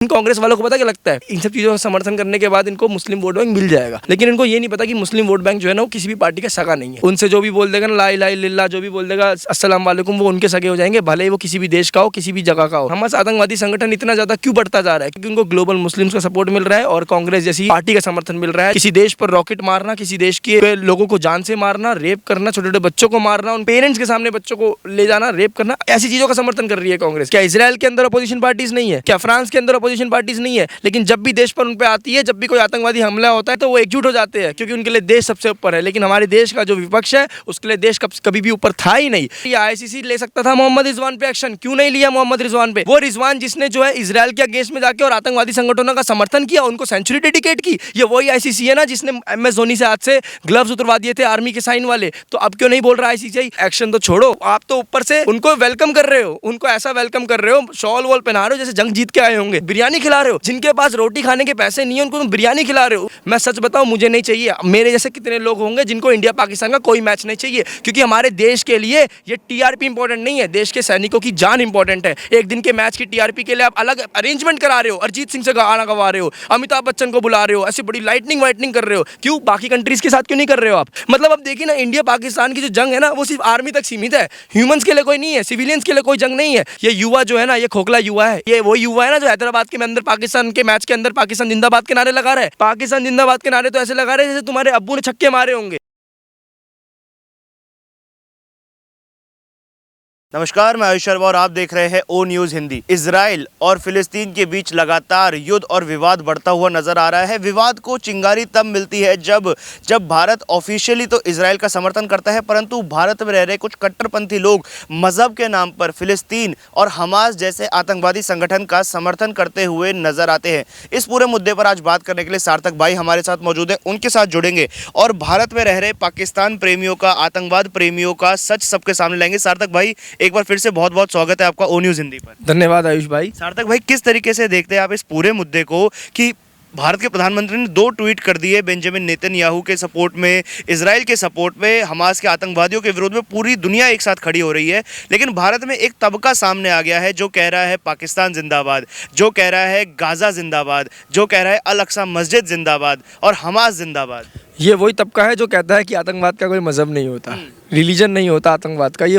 कांग्रेस वालों को पता क्या लगता है, इन सब चीजों का समर्थन करने के बाद इनको मुस्लिम वोट बैंक मिल जाएगा, लेकिन इनको ये नहीं पता कि मुस्लिम वोट बैंक जो है ना वो किसी भी पार्टी का सगा नहीं है। उनसे जो भी बोल देगा ना ला इलाहा इल्लल्लाह, जो भी बोल देगा अस्सलाम वालेकुम, वो उनके सगे हो जाएंगे, भले ही वो किसी भी देश का हो, किसी भी जगह का हो। हमास आतंकवादी संगठन इतना ज्यादा क्यों बढ़ता जा रहा है? क्योंकि उनको ग्लोबल मुस्लिम्स का सपोर्ट मिल रहा है और कांग्रेस जैसी पार्टी का समर्थन मिल रहा है। किसी देश पर रॉकेट मारना, किसी देश के लोगों को जान से मारना, रेप करना, छोटे छोटे बच्चों को मारना, उन पेरेंट्स के सामने बच्चों को ले जाना, रेप करना, ऐसी चीजों का समर्थन कर रही है कांग्रेस। क्या इसराइल के अंदर अपोजिशन पार्टीज नहीं है? क्या फ्रांस के अंदर अपोजिशन पार्टीज नहीं है? लेकिन जब भी देश पर उन पे आती है, जब भी कोई आतंकवादी हमला होता है तो वो एकजुट हो जाते हैं, क्योंकि उनके लिए देश सबसे ऊपर है। लेकिन हमारे देश का जो विपक्ष है उसके लिए देश कभी भी ऊपर था ही नहीं। ये आईसीसी ले सकता था मोहम्मद रिजवान पे एक्शन, क्यों नहीं लिया मोहम्मद रिजवान पे? वो रिजवान जिसने जो है इजराइल के अगेंस्ट में जाके और आतंकवादी संगठनों का समर्थन किया, उनको सेंचुरी डेडिकेट की। ये वही आईसीसी है ना जिसने MS धोनी से हाथ से ग्लव्स उतरवा दिए थे आर्मी के साइन वाले। तो अब क्यों नहीं बोल रहा आईसीसी एक्शन? तो छोड़ो, आप तो ऊपर से उनको वेलकम कर रहे हो, उनको ऐसा वेलकम कर रहे हो, शॉल वॉल पहना रहे हो जैसे जंग जीत के आए होंगे, बिरयानी खिला रहे हो। जिनके पास रोटी खाने के पैसे नहीं है उनको तुम बिरयानी खिला रहे हो। मैं सच बताऊं, मुझे नहीं चाहिए। मेरे जैसे कितने लोग होंगे जिनको इंडिया पाकिस्तान का कोई मैच नहीं चाहिए, क्योंकि हमारे देश के लिए ये टीआरपी इंपॉर्टेंट नहीं है, देश के सैनिकों की जान इंपॉर्टेंट है। एक दिन के मैच की टीआरपी के लिए आप अलग अरेंजमेंट करा रहे हो, अरिजीत सिंह से गाना गवा रहे हो, अमिताभ बच्चन को बुला रहे हो, ऐसी बड़ी लाइटनिंग वाइटनिंग कर रहे हो। क्यों बाकी कंट्रीज के साथ क्यों नहीं कर रहे हो आप? मतलब अब देखिए ना, इंडिया पाकिस्तान की जो जंग है ना वो सिर्फ आर्मी तक सीमित है, ह्यूमंस के लिए कोई नहीं है, सिविलियंस के लिए कोई जंग नहीं है। ये युवा जो है ना, ये खोखला युवा है, ये वो युवा है ना जो हैदराबाद के अंदर पाकिस्तान के मैच के अंदर पाकिस्तान जिंदाबाद के नारे लगा रहा है। पाकिस्तान जिंदाबाद के नारे तो ऐसे लगा रहे हैं जैसे तुम्हारे अब्बू ने छक्के मारे होंगे। नमस्कार, मैं आयुष शर्मा और आप देख रहे हैं ओ न्यूज़ हिंदी। इजराइल और फिलिस्तीन के बीच लगातार युद्ध और विवाद बढ़ता हुआ नजर आ रहा है। विवाद को चिंगारी तब मिलती है जब भारत ऑफिशियली तो इजराइल का समर्थन करता है, परंतु भारत में रह रहे कुछ कट्टरपंथी लोग मजहब के नाम पर फिलिस्तीन और हमास जैसे आतंकवादी संगठन का समर्थन करते हुए नजर आते हैं। इस पूरे मुद्दे पर आज बात करने के लिए सार्थक भाई हमारे साथ मौजूद हैं, उनके साथ जुड़ेंगे और भारत में रह रहे पाकिस्तान प्रेमियों का, आतंकवाद प्रेमियों का सच सबके सामने लाएंगे। सार्थक भाई, एक बार फिर से बहुत बहुत स्वागत है आपका ओ न्यूज़ हिंदी पर। धन्यवाद आयुष भाई। सार्थक भाई, किस तरीके से देखते हैं आप इस पूरे मुद्दे को कि भारत के प्रधानमंत्री ने 2 ट्वीट कर दिए बेंजामिन नेतन्याहू के सपोर्ट में, इजराइल के सपोर्ट में, हमास के आतंकवादियों के विरोध में पूरी दुनिया एक साथ खड़ी हो रही है, लेकिन भारत में एक तबका सामने आ गया है जो कह रहा है पाकिस्तान जिंदाबाद, जो कह रहा है गाजा जिंदाबाद, जो कह रहा है अल अक्सा मस्जिद जिंदाबाद और हमास जिंदाबाद। ये वही तबका है जो कहता है कि आतंकवाद का कोई मजहब नहीं होता, रिलीजन नहीं होता आतंकवाद का। ये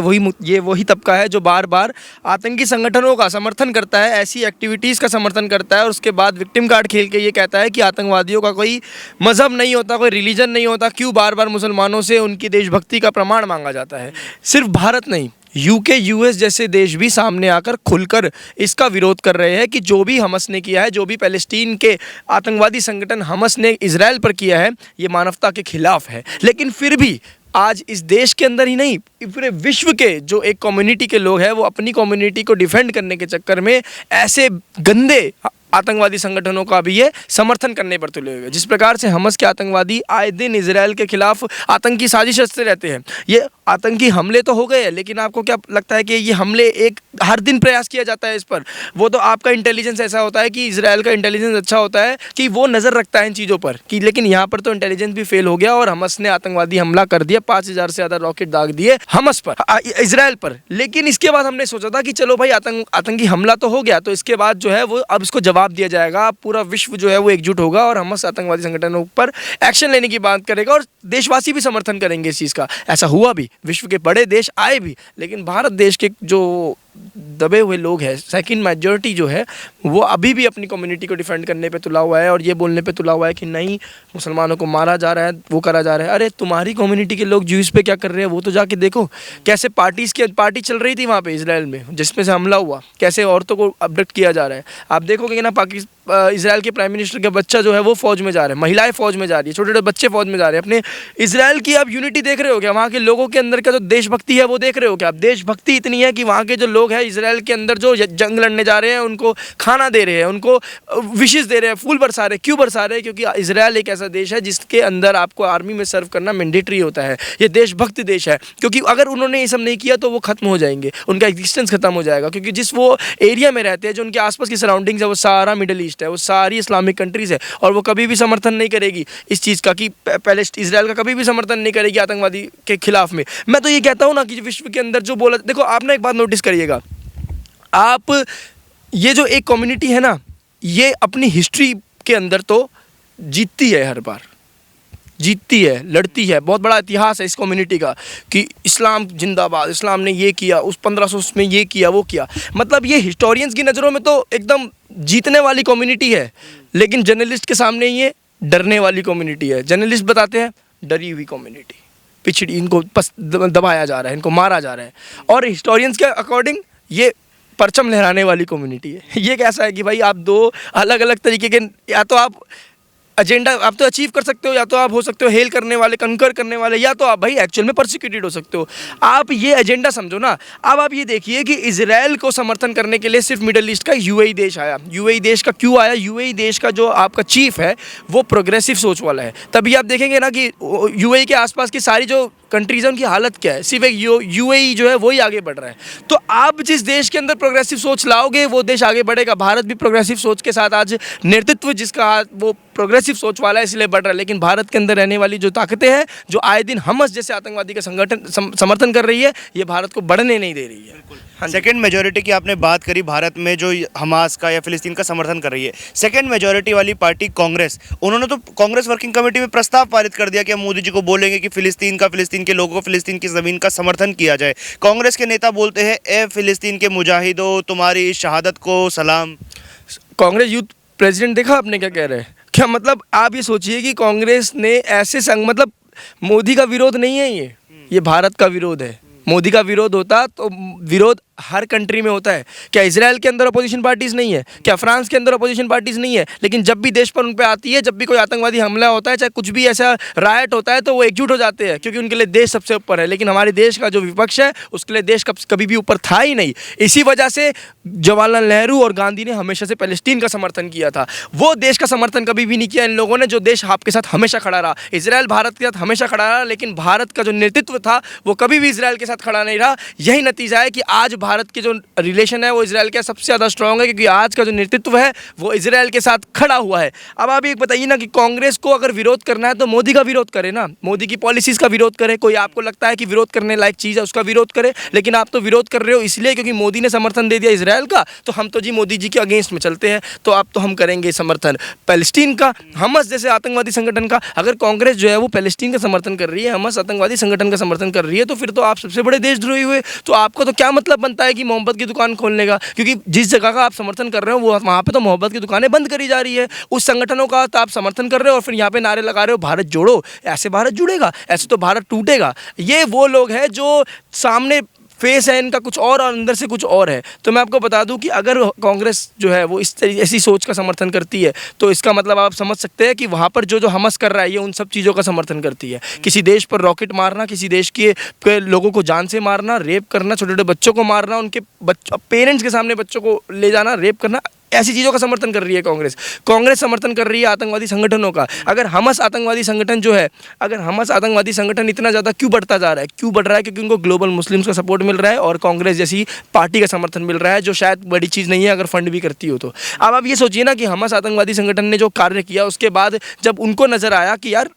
वही तबका है जो बार बार आतंकी संगठनों का समर्थन करता है, ऐसी एक्टिविटीज़ का समर्थन करता है और उसके बाद विक्टिम कार्ड खेल के ये कहता है कि आतंकवादियों का कोई मजहब नहीं होता, कोई रिलीजन नहीं होता। क्यों बार बार मुसलमानों से उनकी देशभक्ति का प्रमाण मांगा जाता है? सिर्फ भारत नहीं, UK US जैसे देश भी सामने आकर खुलकर इसका विरोध कर रहे हैं कि जो भी हमास ने किया है, जो भी पैलेस्टीन के आतंकवादी संगठन हमास ने इजराइल पर किया है, ये मानवता के खिलाफ है। लेकिन फिर भी आज इस देश के अंदर ही नहीं, पूरे विश्व के जो एक कम्युनिटी के लोग हैं वो अपनी कम्युनिटी को डिफेंड करने के चक्कर में ऐसे गंदे आतंकवादी संगठनों का भी ये समर्थन करने पर तुले हुए। जिस प्रकार से हमास के आतंकवादी आए दिन इजराइल के खिलाफ आतंकी साजिश रचते रहते हैं, ये आतंकी हमले तो हो गए हैं, लेकिन आपको क्या लगता है कि ये हमले एक हर दिन प्रयास किया जाता है इस पर? वो तो आपका इंटेलिजेंस ऐसा होता है कि इजराइल का इंटेलिजेंस अच्छा होता है कि वो नज़र रखता है इन चीज़ों पर कि, लेकिन यहाँ पर तो इंटेलिजेंस भी फेल हो गया और हमास ने आतंकवादी हमला कर दिया, 5000 से ज़्यादा रॉकेट दाग दिए हमास पर, इजराइल पर। लेकिन इसके बाद हमने सोचा था कि चलो भाई आतंकी हमला तो हो गया, तो इसके बाद जो है वो अब इसको जवाब दिया जाएगा, पूरा विश्व जो है वो एकजुट होगा और हमास आतंकवादी संगठनों पर एक्शन लेने की बात करेगा और देशवासी भी समर्थन करेंगे इस चीज़ का। ऐसा हुआ भी, विश्व के बड़े देश आए भी, लेकिन भारत देश के जो दबे हुए लोग हैं, सेकंड मेजॉरिटी जो है, वो अभी भी अपनी कम्युनिटी को डिफेंड करने पे तुला हुआ है और ये बोलने पे तुला हुआ है कि नहीं मुसलमानों को मारा जा रहा है, वो करा जा रहा है। अरे तुम्हारी कम्युनिटी के लोग ज्यूज पे क्या कर रहे हैं वो तो जाके देखो। कैसे पार्टी चल रही थी वहाँ पे इजराइल में जिसमें से हमला हुआ, कैसे औरतों को अबडक्ट किया जा रहा है। आप देखोगे कि ना इजराइल के प्राइम मिनिस्टर का बच्चा जो है वो फौज में जा रहा है, महिलाएं फौज में जा रही है, छोटे छोटे बच्चे फौज में जा रहे हैं। अपने इजराइल की आप यूनिटी देख रहे हो क्या? वहाँ के लोगों के अंदर का जो देशभक्ति है वो देख रहे हो क्या? आप देशभक्ति इतनी है कि वहाँ के जो लोग हैं इजराइल के अंदर जो जंग लड़ने जा रहे हैं उनको खाना दे रहे हैं, उनको विशेष दे रहे हैं, फूल बरसा रहे हैं। क्यों बरसा रहे हैं? क्योंकि इजराइल एक ऐसा देश है जिसके अंदर आपको आर्मी में सर्व करना मैंडेटरी होता है। ये देशभक्त देश है, क्योंकि अगर उन्होंने ये सब नहीं किया तो वो खत्म हो जाएंगे, उनका एग्जिस्टेंस खत्म हो जाएगा। क्योंकि जिस वो एरिया में रहते हैं, जो उनके आसपास की सराउंडिंग्स है, वो सारा मिडिल ईस्ट है, वो सारी इस्लामिक कंट्रीज है और वो कभी भी समर्थन नहीं करेगी इस चीज़ का कि पहले इजराइल का कभी भी समर्थन नहीं करेगी आतंकवादी के खिलाफ में। मैं तो ये कहता हूँ ना कि विश्व के अंदर जो बोला, देखो आपने एक बात नोटिस करिएगा, आप ये जो एक कम्युनिटी है ना, ये अपनी हिस्ट्री के अंदर तो जीतती है, हर बार जीतती है, लड़ती है। बहुत बड़ा इतिहास है इस कम्युनिटी का कि इस्लाम जिंदाबाद, इस्लाम ने ये किया, उस 1500 में ये किया, वो किया। मतलब ये हिस्टोरियंस की नज़रों में तो एकदम जीतने वाली कम्युनिटी है, लेकिन जर्नलिस्ट के सामने ये डरने वाली कम्युनिटी है। जर्नलिस्ट बताते हैं डरी हुई कम्युनिटी, पिछड़ी, इनको दबाया जा रहा है, इनको मारा जा रहा है। और हिस्टोरियंस के अकॉर्डिंग ये परचम लहराने वाली कम्युनिटी है। ये कैसा है कि भाई आप दो अलग अलग तरीके के, या तो आप एजेंडा आप तो अचीव कर सकते हो, या तो आप हो सकते हो हेल करने वाले, कंकर करने वाले, या तो आप भाई एक्चुअल में परसिक्यूटेड हो सकते हो। आप ये एजेंडा समझो ना। अब आप ये देखिए कि इजराइल को समर्थन करने के लिए सिर्फ मिडल ईस्ट का यूएई देश आया। यूएई देश का क्यों आया? यूएई देश का जो आपका चीफ है वो प्रोग्रेसिव सोच वाला है। तभी आप देखेंगे ना कि यूएई के आसपास की सारी जो कंट्रीज हैं उनकी हालत क्या है, सिर्फ एक यूएई जो है वही आगे बढ़ रहा है। तो आप जिस देश के अंदर प्रोग्रेसिव सोच लाओगे वो देश आगे बढ़ेगा। भारत भी प्रोग्रेसिव सोच के साथ आज नेतृत्व जिसका वो प्रोग्रेसिव सोच वाला है, इसलिए बढ़ रहा है। लेकिन भारत के अंदर रहने वाली जो ताकतें हैं, जो आए दिन हमस जैसे आतंकवादी का संगठन समर्थन कर रही है, ये भारत को बढ़ने नहीं दे रही है। सेकेंड मेजोरिटी की आपने बात करी, भारत में जो हमास का या फिलिस्तीन का समर्थन कर रही है। सेकेंड मेजोरिटी वाली पार्टी कांग्रेस, उन्होंने तो कांग्रेस वर्किंग कमेटी में प्रस्ताव पारित कर दिया कि हम मोदी जी को बोलेंगे कि फिलिस्तीन के लोगों को फिलिस्तीन की ज़मीन का समर्थन किया जाए। कांग्रेस के नेता बोलते हैं, ए फिलिस्तीन के मुजाहिदों, तुम्हारी इस शहादत को सलाम। कांग्रेस यूथ प्रेसिडेंट देखा आपने क्या कह रहे हैं? क्या मतलब आप ये सोचिए कि कांग्रेस ने ऐसे मतलब मोदी का विरोध नहीं है, ये भारत का विरोध है। मोदी का विरोध होता तो विरोध हर कंट्री में होता है। क्या इजराइल के अंदर अपोजिशन पार्टीज़ नहीं है? क्या फ्रांस के अंदर अपोजिशन पार्टीज़ नहीं है? लेकिन जब भी देश पर उन पे आती है, जब भी कोई आतंकवादी हमला होता है, चाहे कुछ भी ऐसा रायट होता है, तो वो एकजुट हो जाते हैं, क्योंकि उनके लिए देश सबसे ऊपर है। लेकिन हमारे देश का जो विपक्ष है उसके लिए देश कभी भी ऊपर था ही नहीं। इसी वजह से जवाहरलाल नेहरू और गांधी ने हमेशा से पैलेस्टीन का समर्थन किया था। वो देश का समर्थन कभी भी नहीं किया इन लोगों ने, जो देश आपके साथ हमेशा खड़ा रहा। इजराइल भारत के साथ हमेशा खड़ा रहा, लेकिन भारत का जो नेतृत्व था वो कभी भी इजराइल के साथ खड़ा नहीं रहा। यही नतीजा है कि आज भारत के जो रिलेशन है वो इजराइल के सबसे ज़्यादा स्ट्रांग है, क्योंकि आज का जो नेतृत्व है वो इजराइल के साथ खड़ा हुआ है। अब आप एक बताइए ना कि कांग्रेस को अगर विरोध करना है तो मोदी का विरोध करे ना, मोदी की पॉलिसीज़ का विरोध करे। कोई आपको लगता है कि विरोध करने लायक चीज़ है उसका विरोध करे, लेकिन आप तो विरोध कर रहे हो इसलिए क्योंकि मोदी ने समर्थन दे दिया इजराइल का, तो हम तो जी मोदी जी के अगेंस्ट में चलते हैं, तो आप तो हम करेंगे समर्थन पैलेस्टीन का, हमस जैसे आतंकवादी संगठन का। अगर कांग्रेस जो है वो पैलेस्टीन का समर्थन कर रही है, हमस आतंकवादी संगठन का समर्थन कर रही है, तो फिर तो आप सबसे बड़े देशद्रोही हुए। तो आपको तो क्या मतलब बनता है कि मोहब्बत की दुकान खोलने का, क्योंकि जिस जगह का आप समर्थन कर रहे हो वो वहाँ पे तो मोहब्बत की दुकानें बंद करी जा रही है। उस संगठनों का तो आप समर्थन कर रहे हो और फिर यहाँ पे नारे लगा रहे हो भारत जोड़ो। ऐसे भारत जुड़ेगा? ऐसे तो भारत टूटेगा। ये वो लोग हैं जो सामने फेस है इनका कुछ और अंदर से कुछ और है। तो मैं आपको बता दूं कि अगर कांग्रेस जो है वो ऐसी सोच का समर्थन करती है, तो इसका मतलब आप समझ सकते हैं कि वहाँ पर जो हमस कर रहा है ये उन सब चीज़ों का समर्थन करती है। किसी देश पर रॉकेट मारना, किसी देश के लोगों को जान से मारना, रेप करना, छोटे छोटे बच्चों को मारना, उनके पेरेंट्स के सामने बच्चों को ले जाना, रेप करना, ऐसी चीज़ों का समर्थन कर रही है कांग्रेस। कांग्रेस समर्थन कर रही है आतंकवादी संगठनों का। अगर हमस आतंकवादी संगठन जो है, अगर हमस आतंकवादी संगठन इतना ज़्यादा क्यों बढ़ता जा रहा है? क्यों बढ़ रहा है? क्योंकि उनको ग्लोबल मुस्लिम्स का सपोर्ट मिल रहा है और कांग्रेस जैसी पार्टी का समर्थन मिल रहा है, जो शायद बड़ी चीज़ नहीं है अगर फंड भी करती हो तो। अब आप ये सोचिए ना कि हमस आतंकवादी संगठन ने जो कार्य किया, उसके बाद जब उनको नज़र आया कि यार,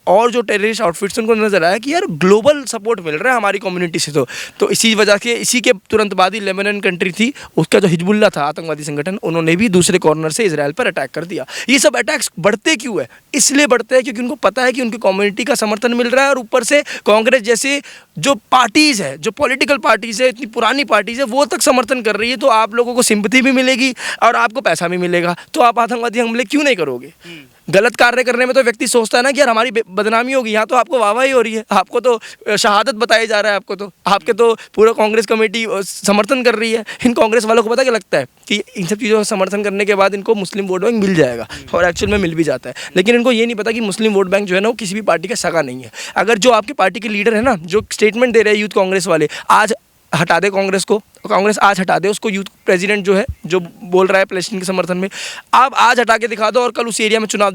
और जो टेररिस्ट आउटफिट्स उनको नजर आया कि यार ग्लोबल सपोर्ट मिल रहा है हमारी कम्युनिटी से, तो इसी वजह से इसी के तुरंत बाद ही लेबनान कंट्री थी, उसका जो हिजबुल्लाह था आतंकवादी संगठन, उन्होंने भी दूसरे कॉर्नर से इजराइल पर अटैक कर दिया। ये सब अटैक्स बढ़ते क्यों है? इसलिए बढ़ते हैं क्योंकि उनको पता है कि उनकी कम्युनिटी का समर्थन मिल रहा है, और ऊपर से कांग्रेस जैसे जो पार्टीज़ है, जो पॉलिटिकल पार्टीज़ है, इतनी पुरानी पार्टीज़ है, वो तक समर्थन कर रही है, तो आप लोगों को सिंपैथी भी मिलेगी और आपको पैसा भी मिलेगा। तो आप आतंकवादी हमले क्यों नहीं करोगे? गलत कार्य करने में तो व्यक्ति सोचता है ना कि यार हमारी बदनामी होगी, यहाँ तो आपको वाहवाही हो रही है, आपको तो शहादत बताया जा रहा है, आपके तो पूरा कांग्रेस कमेटी समर्थन कर रही है। इन कांग्रेस वालों को पता क्या लगता है कि इन सब चीज़ों का समर्थन करने के बाद इनको मुस्लिम वोट बैंक मिल जाएगा, और एक्चुअल में मिल भी जाता है। लेकिन इनको ये नहीं पता कि मुस्लिम वोट बैंक जो है ना वो किसी भी पार्टी का सगा नहीं है। अगर जो आपके पार्टी के लीडर है ना, जो स्टेटमेंट दे रहे हैं यूथ कांग्रेस वाले, आज हटा दे कांग्रेस को, कांग्रेस आज हटा दे उसको, यूथ प्रेसिडेंट जो है जो बोल रहा है पैलेस्टीन के समर्थन में, आप आज हटा के दिखा दो और कल उस एरिया में चुनाव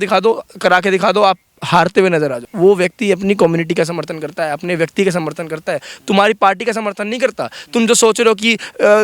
करा के दिखा दो, हारते हुए नजर आ जाओ, वो व्यक्ति अपनी कम्युनिटी का समर्थन करता है, अपने व्यक्ति का समर्थन करता है, तुम्हारी पार्टी का समर्थन नहीं करता। तुम जो सोच रहे हो कि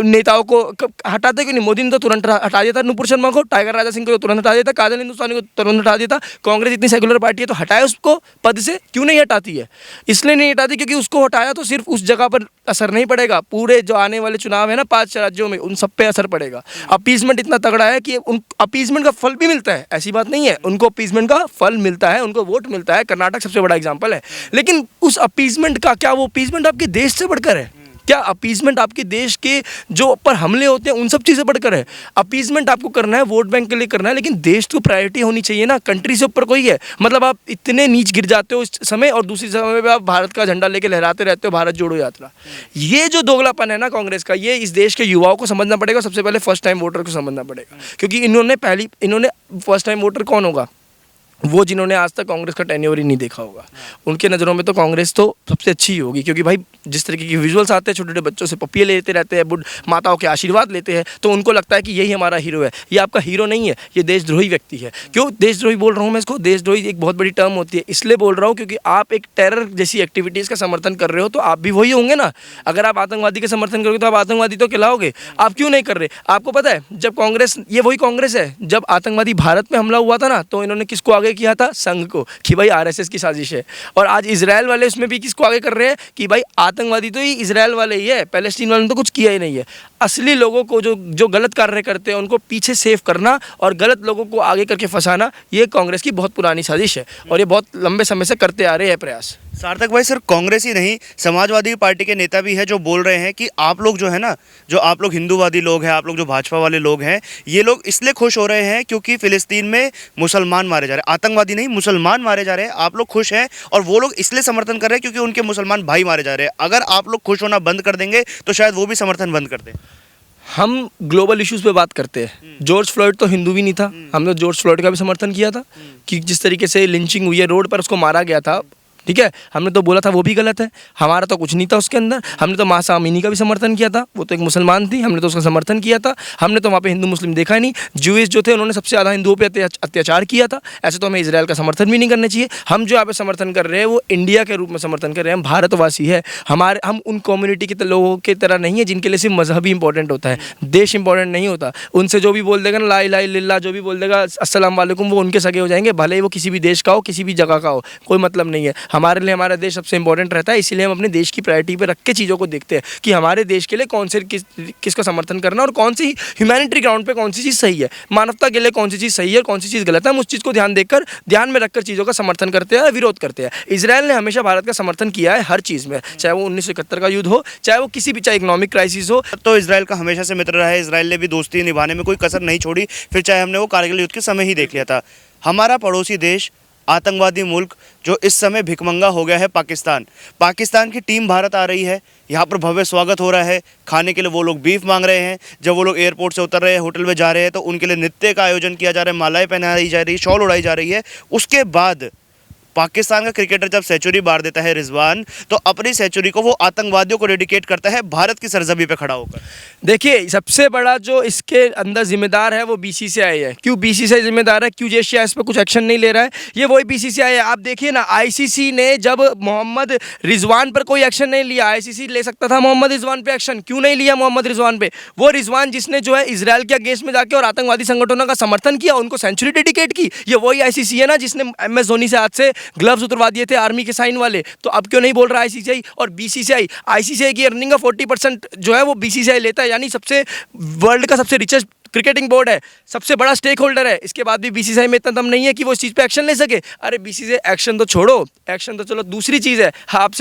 नेताओं को हटाते क्यों नहीं, मोदी ने तो तुरंत हटा दिया था नुपुर शर्मा को, टाइगर राजा सिंह को तो तुरंत हटा दिया था, काजल हिंदुस्तानी को तुरंत हटा दिया था। कांग्रेस इतनी सेकुलर पार्टी है तो हटाए उसको पद से, क्यों नहीं हटाती है? इसलिए नहीं हटाती क्योंकि उसको हटाया तो सिर्फ उस जगह पर असर नहीं पड़ेगा, पूरे जो आने वाले चुनाव है ना 5 राज्यों में, उन सब पे असर पड़ेगा। अपीसमेंट इतना तगड़ा है कि उन अपीसमेंट का फल भी मिलता है, ऐसी बात नहीं है, उनको अपीसमेंट का फल मिलता है, उनको वोट मिलता है। कर्नाटक सबसे बड़ा एग्जांपल है। लेकिन उस अपीसमेंट का क्या, वो अपीसमेंट आपके देश से बढ़कर है क्या? अपीसमेंट आपके देश के जो पर हमले होते हैं उन सब चीज़ें बढ़कर है। अपीसमेंट आपको करना है, वोट बैंक के लिए करना है, लेकिन देश को प्रायोरिटी होनी चाहिए ना, कंट्री से ऊपर कोई है? मतलब आप इतने नीच गिर जाते हो इस समय और दूसरी समय पे आप भारत का झंडा लेके लहराते रहते हो, भारत जोड़ो यात्रा। ये जो दोगलापन है ना कांग्रेस का, ये इस देश के युवाओं को समझना पड़ेगा, सबसे पहले फर्स्ट टाइम वोटर को समझना पड़ेगा। क्योंकि इन्होंने फर्स्ट टाइम वोटर कौन होगा? वो जिन्होंने आज तक कांग्रेस का टेन्योर ही नहीं देखा होगा। उनके नज़रों में तो कांग्रेस तो सबसे अच्छी ही होगी, क्योंकि भाई जिस तरीके की विजुअल्स आते हैं, छोटे छोटे बच्चों से पप्पियाँ लेते रहते हैं, बुढ़ माताओं के आशीर्वाद लेते हैं, तो उनको लगता है कि यही हमारा हीरो है। ये आपका हीरो नहीं है, ये देशद्रोही व्यक्ति है। क्यों देशद्रोही बोल रहा हूँ मैं इसको? देशद्रोही एक बहुत बड़ी टर्म होती है, इसलिए बोल रहा हूँ क्योंकि आप एक टेरर जैसी एक्टिविटीज़ का समर्थन कर रहे हो, तो आप भी वही होंगे ना। अगर आप आतंकवादी का समर्थन करोगे तो आप आतंकवादी तो कहलाओगे। आप क्यों नहीं कर रहे? आपको पता है जब कांग्रेस, ये वही कांग्रेस है, जब आतंकवादी भारत में हमला हुआ था ना, तो इन्होंने किसको आगे किया था? संघ को, कि भाई आरएसएस की साजिश है। और आज इजराइल वाले उसमें भी किसको आगे कर रहे हैं कि भाई आतंकवादी तो ही इजराइल वाले ही है, पैलेस्टीन वालों ने तो कुछ किया ही नहीं है। असली लोगों को जो गलत कार्य करते हैं उनको पीछे सेव करना और गलत लोगों को आगे करके फंसाना, ये कांग्रेस की बहुत पुरानी साजिश है और ये बहुत लंबे समय से करते आ रहे हैं प्रयास। सार्थक भाई, सिर्फ कांग्रेस ही नहीं, समाजवादी पार्टी के नेता भी है जो बोल रहे हैं कि आप लोग जो है ना, जो आप लोग हिंदूवादी लोग हैं, आप लोग जो भाजपा वाले लोग हैं, ये लोग इसलिए खुश हो रहे हैं क्योंकि फिलिस्तीन में मुसलमान मारे जा रहे हैं, आतंकवादी नहीं मुसलमान मारे जा रहे हैं, आप लोग खुश हैं और वो लोग इसलिए समर्थन कर रहे हैं क्योंकि उनके मुसलमान भाई मारे जा रहे हैं। अगर आप लोग खुश होना बंद कर देंगे तो शायद वो भी समर्थन बंद कर दें। हम ग्लोबल इश्यूज पे बात करते हैं। जॉर्ज फ्लॉयड तो हिंदू भी नहीं था, हमने जॉर्ज फ्लॉयड का भी समर्थन किया था कि जिस तरीके से लिंचिंग हुई है, रोड पर उसको मारा गया था, ठीक है, हमने तो बोला था वो भी गलत है, हमारा तो कुछ नहीं था उसके अंदर। हमने तो मासा अमीनी का भी समर्थन किया था, वो तो एक मुसलमान थी, हमने तो उसका समर्थन किया था। हमने तो वहाँ पे हिंदू मुस्लिम देखा ही नहीं। ज्यूइश जो थे उन्होंने सबसे ज़्यादा हिंदुओं पे अत्याचार किया था। ऐसे तो हमें इजराइल का समर्थन भी नहीं करना चाहिए। हम जो यहाँ पे समर्थन कर रहे हैं वो इंडिया के रूप में समर्थन कर रहे हैं। हम भारतवासी है, हम उन कम्युनिटी के लोगों की तरह नहीं है जिनके लिए सिर्फ मजहब ही इंपॉर्टेंट होता है, देश इंपॉर्टेंट नहीं होता। उनसे जो भी बोल देगा ना, ला इलाहा इल्लल्लाह जो भी बोल देगा, अस्सलाम वालेकुम, वो उनके सगे हो जाएंगे, भले ही वो किसी भी देश का हो, किसी भी जगह का हो, कोई मतलब नहीं है। हमारे लिए हमारा देश सबसे इंपॉर्टेंट रहता है, इसीलिए हम अपने देश की प्रायोरिटी पे रख के चीज़ों को देखते हैं कि हमारे देश के लिए कौन से किसका समर्थन करना और कौन सी ह्यूमैनिटी ग्राउंड पे कौन सी चीज़ सही है, मानवता के लिए कौन सी चीज़ सही है और कौन सी चीज़ गलत है। हम उस चीज़ को ध्यान में रखकर चीज़ों का समर्थन करते हैं, विरोध करते हैं। इजराइल ने हमेशा भारत का समर्थन किया है हर चीज़ में, चाहे वो 1971 का युद्ध हो, चाहे वो किसी भी, चाहे इकोनॉमिक क्राइसिस हो। तो इजराइल का हमेशा से मित्र रहा है, इजराइल ने भी दोस्ती निभाने में कोई कसर नहीं छोड़ी, फिर चाहे हमने वो कारगिल युद्ध के समय ही देख लिया था। हमारा पड़ोसी देश, आतंकवादी मुल्क जो इस समय भिखमंगा हो गया है, पाकिस्तान की टीम भारत आ रही है, यहाँ पर भव्य स्वागत हो रहा है। खाने के लिए वो लोग बीफ मांग रहे हैं, जब वो लोग एयरपोर्ट से उतर रहे हैं, होटल में जा रहे हैं, तो उनके लिए नृत्य का आयोजन किया जा रहा है, मालाएं पहनाई जा रही है, शॉल उड़ाई जा रही है। उसके बाद पाकिस्तान का क्रिकेटर जब सेंचुरी मार देता है रिजवान, तो अपनी सेंचुरी को वो आतंकवादियों को डेडिकेट करता है भारत की सरजमी पे खड़ा होकर। देखिए, सबसे बड़ा जो इसके अंदर जिम्मेदार है वो बीसीसीआई है। क्यों बीसीसीआई जिम्मेदार है? क्यों जेशिया इस पर कुछ एक्शन नहीं ले रहा है? ये वही बीसीसीआई है। आप देखिए ना, आईसीसी ने जब मोहम्मद रिजवान पर कोई एक्शन नहीं लिया, आईसीसी ले सकता था मोहम्मद रिजवान पे एक्शन, क्यों नहीं लिया मोहम्मद रिजवान पे? वो रिजवान जिसने जो है इजराइल के अगेंस्ट में जाके और आतंकवादी संगठनों का समर्थन किया, उनको सेंचुरी डेडिकेट की। ये वही आईसीसी है ना जिसने MS धोनी से हाथ से ग्लव्स उतरवा दिए थे आर्मी के साइन वाले। तो अब क्यों नहीं बोल रहा आईसीसीआई और बीसीसीआई? आईसीसीआई की अर्निंग का 40% जो है वो बीसीसीआई लेता है, यानी सबसे वर्ल्ड का सबसे रिचेस्ट क्रिकेटिंग बोर्ड है, सबसे बड़ा स्टेक होल्डर है। इसके बाद भी बीसीसीआई में इतना दम नहीं है कि वो इस चीज़ पे एक्शन ले सके। अरे बीसीसीआई एक्शन तो छोड़ो, एक्शन तो चलो दूसरी चीज़ है, आप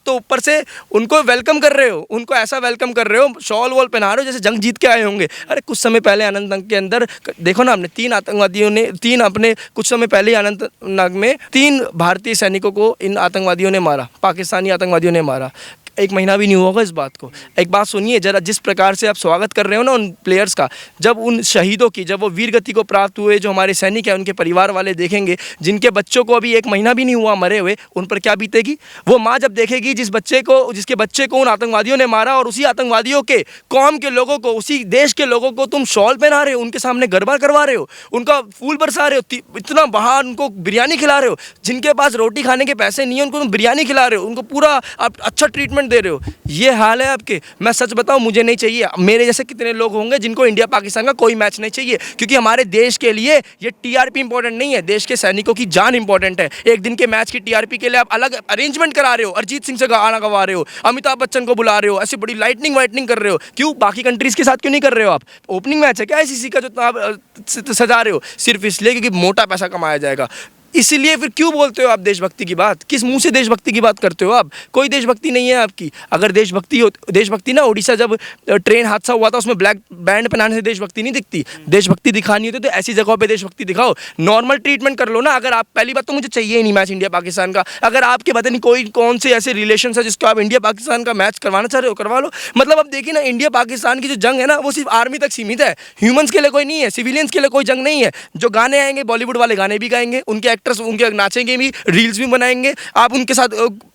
तो ऊपर से उनको वेलकम कर रहे हो, उनको ऐसा वेलकम कर रहे हो, शॉल वॉल पहना रहे हो जैसे जंग जीत के आए होंगे। अरे कुछ समय पहले अनंतनाग के अंदर देखो ना, हमने 3 आतंकवादियों ने कुछ समय पहले ही अनंतनाग में 3 भारतीय सैनिकों को इन आतंकवादियों ने मारा, पाकिस्तानी आतंकवादियों ने मारा। एक महीना भी नहीं हुआ होगा इस बात को। एक बात सुनिए जरा, जिस प्रकार से आप स्वागत कर रहे हो ना उन प्लेयर्स का, जब उन शहीदों की, जब वो वीर गति को प्राप्त हुए जो हमारे सैनिक हैं, उनके परिवार वाले देखेंगे, जिनके बच्चों को अभी एक महीना भी नहीं हुआ मरे हुए, उन पर क्या बीतेगी। वो माँ जब देखेगी जिसके बच्चे को उन आतंकवादियों ने मारा, और उसी आतंकवादियों के कौम के लोगों को, उसी देश के लोगों को तुम शॉल पहना रहे हो, उनके सामने गरबा करवा रहे हो, उनका फूल बरसा रहे हो, इतना बाहर उनको बिरयानी खिला रहे हो, जिनके पास रोटी खाने के पैसे नहीं है उनको तुम बिरयानी खिला रहे हो, उनको पूरा आप अच्छा ट्रीटमेंट दे रहे हो। ये हाल है आपके। मैं सच बताऊं, मुझे नहीं चाहिए, मेरे जैसे कितने लोग होंगे जिनको इंडिया पाकिस्तान का कोई मैच नहीं चाहिए, क्योंकि हमारे देश के लिए ये टीआरपी इंपॉर्टेंट नहीं है, देश के सैनिकों की जान इंपॉर्टेंट है। एक दिन के मैच की टीआरपी के लिए आप अलग अरेंजमेंट करा रहे हो, अरिजीत सिंह से गाना गवा रहे हो, अमिताभ बच्चन को बुला रहे हो, ऐसी बड़ी लाइटनिंग वाइटनिंग कर रहे हो, क्यों बाकी कंट्रीज के साथ क्यों नहीं कर रहे हो आप? ओपनिंग मैच है क्या आईसीसी का जो आप सजा रहे हो सिर्फ इसलिए क्योंकि मोटा पैसा कमाया जाएगा? इसीलिए फिर क्यों बोलते हो आप देशभक्ति की बात? किस मुंह से देशभक्ति की बात करते हो आप? कोई देशभक्ति नहीं है आपकी। अगर देशभक्ति ना, उड़ीसा जब ट्रेन हादसा हुआ था उसमें ब्लैक बैंड पहनाने से देशभक्ति नहीं दिखती। देशभक्ति दिखानी होती तो ऐसी जगहों पे देशभक्ति दिखाओ, नॉर्मल ट्रीटमेंट कर लो ना। अगर आप, पहली बात तो मुझे चाहिए ही नहीं मैच इंडिया पाकिस्तान का। अगर आपके पता नहीं कोई कौन से ऐसे रिलेशन है जिसको आप इंडिया पाकिस्तान का मैच करवाना चाह रहे हो, करवा लो। मतलब अब देखिए ना, इंडिया पाकिस्तान की जो जंग है ना वो सिर्फ आर्मी तक सीमित है, ह्यूमंस के लिए कोई नहीं है, सिविलियंस के लिए कोई जंग नहीं है। जो गाने आएंगे बॉलीवुड वाले गाने भी गाएंगे, उनके एक्टर्स उनके नाचेंगे भी, रील्स भी बनाएंगे, आप उनके साथ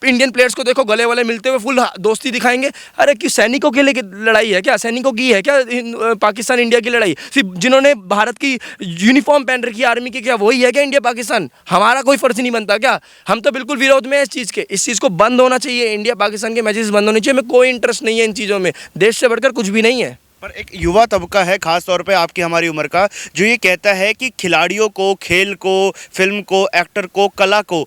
इंडियन प्लेयर्स को देखो गले वाले मिलते हुए फुल दोस्ती दिखाएंगे। अरे क्यों, सैनिकों के लिए लड़ाई है क्या? सैनिकों की है क्या पाकिस्तान इंडिया की लड़ाई? सिर्फ जिन्होंने भारत की यूनिफॉर्म पहन रखी है आर्मी की, क्या वही है क्या इंडिया पाकिस्तान? हमारा कोई फर्ज नहीं बनता क्या? हम तो बिल्कुल विरोध में है इस चीज़ के। इस चीज़ को बंद होना चाहिए, इंडिया पाकिस्तान के मैचेस बंद होने चाहिए। हमें कोई इंटरेस्ट नहीं है इन चीज़ों में, देश से बढ़कर कुछ भी नहीं है। पर एक युवा तबका है, खास तौर पे आपकी हमारी उम्र का, जो ये कहता है कि खिलाड़ियों को, खेल को, फिल्म को, एक्टर को, कला को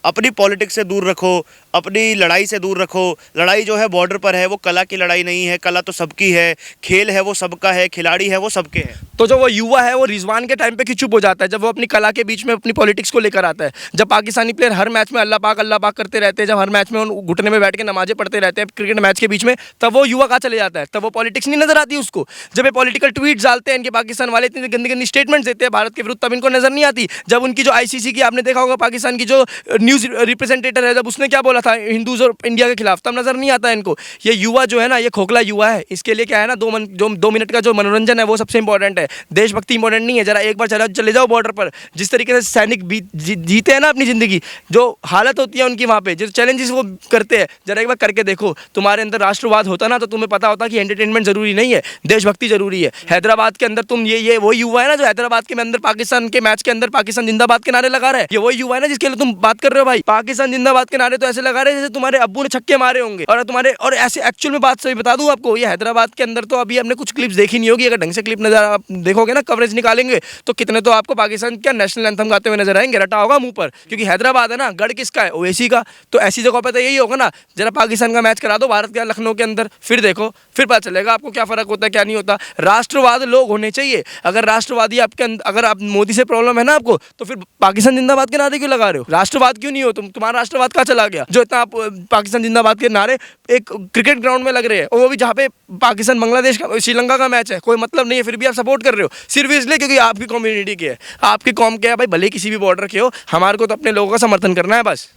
अपनी पॉलिटिक्स से दूर रखो, अपनी लड़ाई से दूर रखो। लड़ाई जो है बॉर्डर पर है, वो कला की लड़ाई नहीं है, कला तो सबकी है, खेल है वो सबका है, खिलाड़ी है वो सबके हैं। तो जो वो युवा है वो रिजवान के टाइम पे क्यों चुप हो जाता है जब वो अपनी कला के बीच में अपनी पॉलिटिक्स को लेकर आता है? जब पाकिस्तानी प्लेयर हर मैच में अल्लाह पाक करते रहते हैं, जब हर मैच में उन घुटने में बैठ के नमाजें पढ़ते रहते हैं क्रिकेट मैच के बीच में, तब वो युवा कहाँ चले जाता है? तब वो पॉलिटिक्स नहीं नजर आती उसको। जब ये पॉलिटिकल ट्वीट डालते हैं, इनके पाकिस्तान वाले इतनी गंदी गंदी स्टेटमेंट्स देते हैं भारत के विरुद्ध, तब इनको नजर नहीं आती। जब उनकी जो आईसीसी की, आपने देखा होगा पाकिस्तान की जो न्यूज़ रिप्रेजेंटेटिव है, जब उसने क्या बोला था हिंदूज और इंडिया के खिलाफ, तब नजर नहीं आता इनको। ये युवा जो है ना, ये खोखला युवा है। इसके लिए क्या है ना, 2 मिनट का जो मनोरंजन है वो सबसे इंपॉर्टेंट है, देशभक्ति इंपॉर्टेंट नहीं है। जरा एक बार चले जाओ बॉर्डर पर, जिस तरीके से सैनिक जीते हैं ना अपनी जिंदगी, जो हालत होती है उनकी वहाँ पे, जो चैलेंजेस वो करते हैं, जरा एक बार करके देखो। तुम्हारे अंदर राष्ट्रवाद होता ना तो तुम्हें पता होता कि एंटरटेनमेंट जरूरी नहीं है, देशभक्ति जरूरी है। हैदराबाद के अंदर तुम ये वो युवा है ना जो हैदराबाद के अंदर पाकिस्तान के मैच के अंदर पाकिस्तान जिंदाबाद के नारे लगा रहा है, ये वो युवा है ना जिसके लिए तुम बात कर रहे हो भाई। पाकिस्तान जिंदाबाद के नारे तो ऐसे लगा रहे हैं जैसे तुम्हारे अब्बू ने छक्के मारे होंगे। और ऐसे एक्चुअल में बात सही बता दूं आपको, ये हैदराबाद के अंदर तो अभी हमने कुछ क्लिप्स देखी नहीं होगी, अगर ढंग से क्लिप नजर आप देखोगे ना, कवरेज निकालेंगे तो कितने तो आपको पाकिस्तान का नेशनल एंथम गाते हुए नजर आएंगे, रटा होगा मुंह पर। क्योंकि हैदराबाद है ना, गढ़ किसका है? ओवैसी का। तो ऐसी जगह पे तो यही होगा ना। जरा पाकिस्तान का मैच करा दो भारत का लखनऊ के अंदर, फिर देखो, फिर पता चलेगा आपको क्या फर्क होता है क्या नहीं होता। राष्ट्रवाद लोग होने चाहिए। अगर राष्ट्रवादी आपके अंदर, अगर आप मोदी से प्रॉब्लम है ना आपको, तो फिर पाकिस्तान जिंदाबाद के नारे क्यों लगा रहे हो? राष्ट्रवाद क्यों नहीं हो तुम्हारा राष्ट्रवाद कहाँ चला गया जो इतना आप पाकिस्तान जिंदाबाद के नारे एक क्रिकेट ग्राउंड में लग रहे हैं, और वो भी जहाँ पे पाकिस्तान बांग्लादेश का, श्रीलंका का मैच है, कोई मतलब नहीं है, फिर भी आप सपोर्ट कर रहे हो सिर्फ इसलिए क्योंकि आपकी कम्युनिटी की है, आपकी कौम के है भाई, भले किसी भी बॉर्डर के हो, हमारे को तो अपने लोगों का समर्थन करना है बस।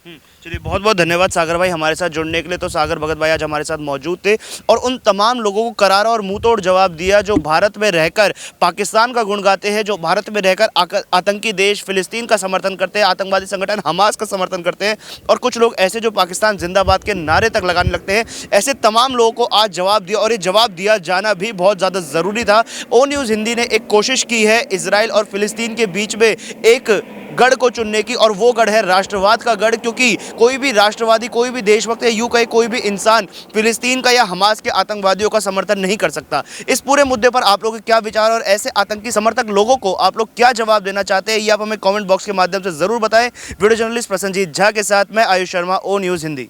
चलिए, बहुत बहुत धन्यवाद सागर भाई हमारे साथ जुड़ने के लिए। तो सागर भगत भाई आज हमारे साथ मौजूद थे और उन तमाम लोगों को करारा और मुंह तोड़ जवाब दिया जो भारत में रहकर पाकिस्तान का गुण गाते हैं, जो भारत में रहकर आतंकी देश फिलिस्तीन का समर्थन करते हैं, आतंकवादी संगठन हमास का समर्थन करते हैं, और कुछ लोग ऐसे जो पाकिस्तान जिंदाबाद के नारे तक लगाने लगते हैं। ऐसे तमाम लोगों को आज जवाब दिया, और ये जवाब दिया जाना भी बहुत ज़्यादा ज़रूरी था। ओ न्यूज़ हिंदी ने एक कोशिश की है इजराइल और फिलिस्तीन के बीच में एक गढ़ को चुनने की, और वो गढ़ है राष्ट्रवाद का गढ़। क्योंकि कोई भी राष्ट्रवादी, कोई भी देशभक्त है, यूं कहे कोई भी इंसान फिलिस्तीन का या हमास के आतंकवादियों का समर्थन नहीं कर सकता। इस पूरे मुद्दे पर आप लोगों के क्या विचार, और ऐसे आतंकी समर्थक लोगों को आप लोग क्या जवाब देना चाहते हैं, ये आप हमें कमेंट बॉक्स के माध्यम से जरूर बताएं। वीडियो जर्नलिस्ट प्रसन्नजीत झा के साथ मैं आयुष शर्मा, ओ न्यूज़ हिंदी।